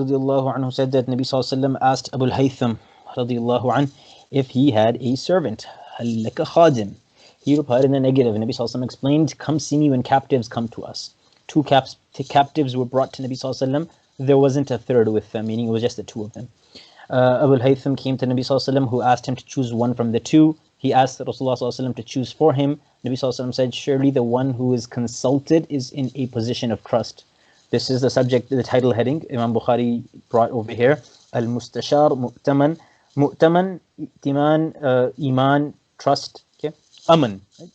radiallahu anhu said that Nabi sallallahu alaihi wasallam asked Abu Haytham radiallahu anhu if he had a servant. هل لك خادم? He replied in the negative. Nabi sallallahu alaihi wasallam explained, come see me when captives come to us. Two captives were brought to Nabi sallallahu alaihi wasallam. There wasn't a third with them, meaning it was just the two of them. Abu Haytham came to Nabi sallallahu alaihi wasallam, who asked him to choose one from the two. He asked Rasulullah sallallahu alaihi wasallam to choose for him. Nabi sallallahu alaihi wasallam said, surely the one who is consulted is in a position of trust. This is the subject, the title heading Imam Bukhari brought over here. Al-Mustashar Mu'taman. Mu'taman, Itiman, Iman, trust. Okay, Aman. Right?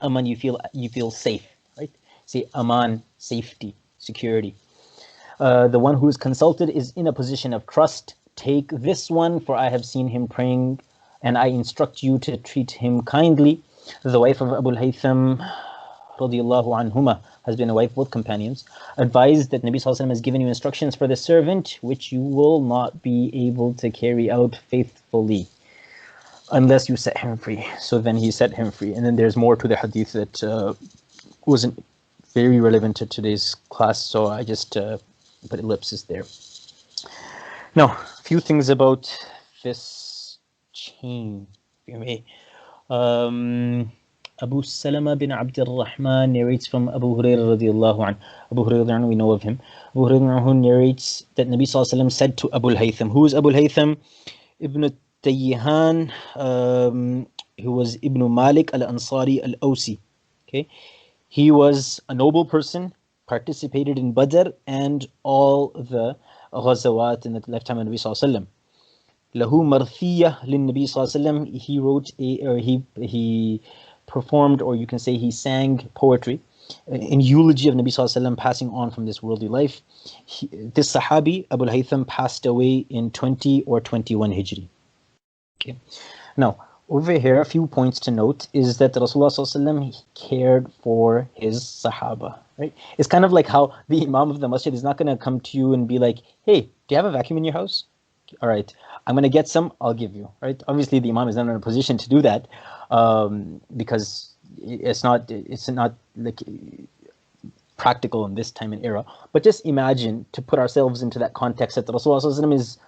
Aman, you feel safe, right? Say Aman, safety, security. The one who is consulted is in a position of trust. Take this one, for I have seen him praying, and I instruct you to treat him kindly. The wife of Abu Haytham radiallahu anhuma has been a wife, both companions, advised that Nabi sallallahu alaihi wasallam has given you instructions for the servant which you will not be able to carry out faithfully unless you set him free. So then he set him free. And then there's more to the hadith that wasn't very relevant to today's class, so I just put ellipses there. Now, a few things about this chain, if you may. Abu Salama bin Abdul Rahman narrates from Abu Hurairah radiallahu anhu. Abu Hurairah, we know of him. Abu Hurairah narrates that Nabi sallallahu alaihi wasallam said to Abu Haytham. Who is Abu Haytham? Ibn Tayyihan, who was Ibn Malik al-Ansari al-Awsi. Okay, he was a noble person, participated in Badr and all the ghazawat in the lifetime of Nabi sallallahu alaihi wasallam. Lahu marthiyah lin Nabi sallallahu alaihi wasallam. He wrote he performed, or you can say he sang poetry in eulogy of Nabi sallallahu alaihi wasallam passing on from this worldly life. This Sahabi, Abu Haytham, passed away in 20 or 21 Hijri. Okay. Now, over here, a few points to note is that Rasulullah sallallahu alaihi wasallam cared for his Sahaba. Right? It's kind of like how the Imam of the Masjid is not going to come to you and be like, hey, do you have a vacuum in your house? All right, I'm going to get some, I'll give you. Right? Obviously, the Imam is not in a position to do that because it's not like practical in this time and era. But just imagine, to put ourselves into that context, that the Rasulullah sallallahu alaihi wasallam is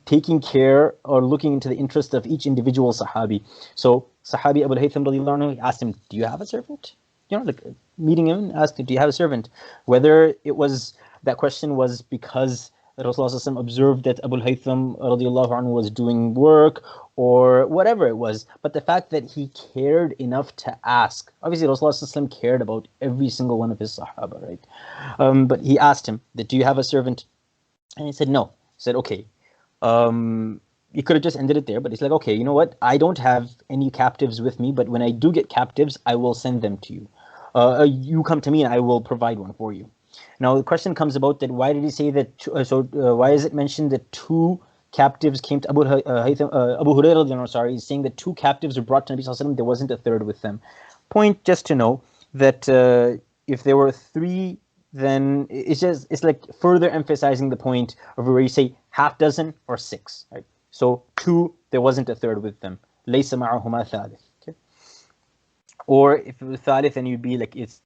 taking care or looking into the interest of each individual Sahabi. So Sahabi Abu Haytham radiallahu anhu, he asked him, do you have a servant? You know, like meeting him, asked him, do you have a servant? Whether it was, that question was because Rasulullah sallallahu alaihi wasallam observed that Abu Haytham radiallahu anhu was doing work or whatever it was. But the fact that he cared enough to ask, obviously Rasulullah sallallahu alaihi wasallam cared about every single one of his Sahaba, right? But he asked him that, do you have a servant? And he said, no. He said, okay. He could have just ended it there, but he's like, okay, you know what? I don't have any captives with me, but when I do get captives, I will send them to you. You come to me and I will provide one for you. Now the question comes about that, why did he say that, why is it mentioned that two captives came to Abu Hurairah, he's saying that two captives were brought to Nabi sallallahu alaihi wasallam, there wasn't a third with them. Point just to know that if there were three, then it's like further emphasizing the point of where you say half dozen or six, right? So two, there wasn't a third with them. لَيْسَ مَعَهُمَا ثَالِث. Okay? Or if it was thalith, then you'd be like, it's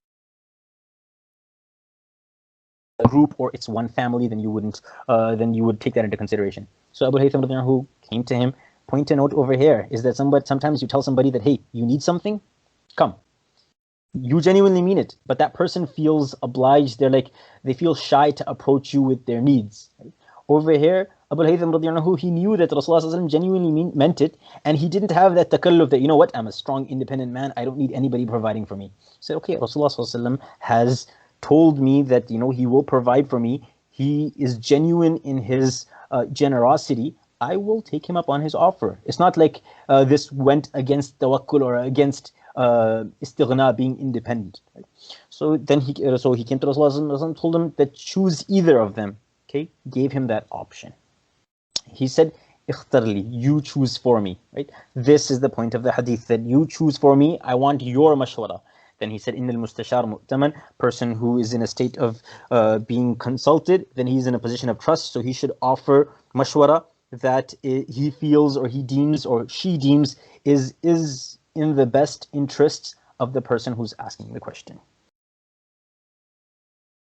a group or it's one family, then you wouldn't, then you would take that into consideration. So Abu Haytham who came to him, point to note over here is that sometimes you tell somebody that, hey, you need something, come. You genuinely mean it, but that person feels obliged. They feel shy to approach you with their needs. Right? Over here, Abu Haytham, he knew that Rasulullah genuinely meant it, and he didn't have that takalluf that, you know what, I'm a strong, independent man, I don't need anybody providing for me. He said, okay, Rasulullah has told me that, you know, he will provide for me. He is genuine in his generosity. I will take him up on his offer. It's not like this went against tawakkul or against istighna, being independent. Right? So then he came to Rasulullah and told him that choose either of them. Okay, gave him that option. He said, "Ikhtarli, you choose for me." Right? This is the point of the hadith, that you choose for me. I want your mashwara. Then he said, "Innal mustashar mu'taman," person who is in a state of being consulted, then he's in a position of trust, so he should offer mashwara that he feels or he deems or she deems is in the best interests of the person who's asking the question.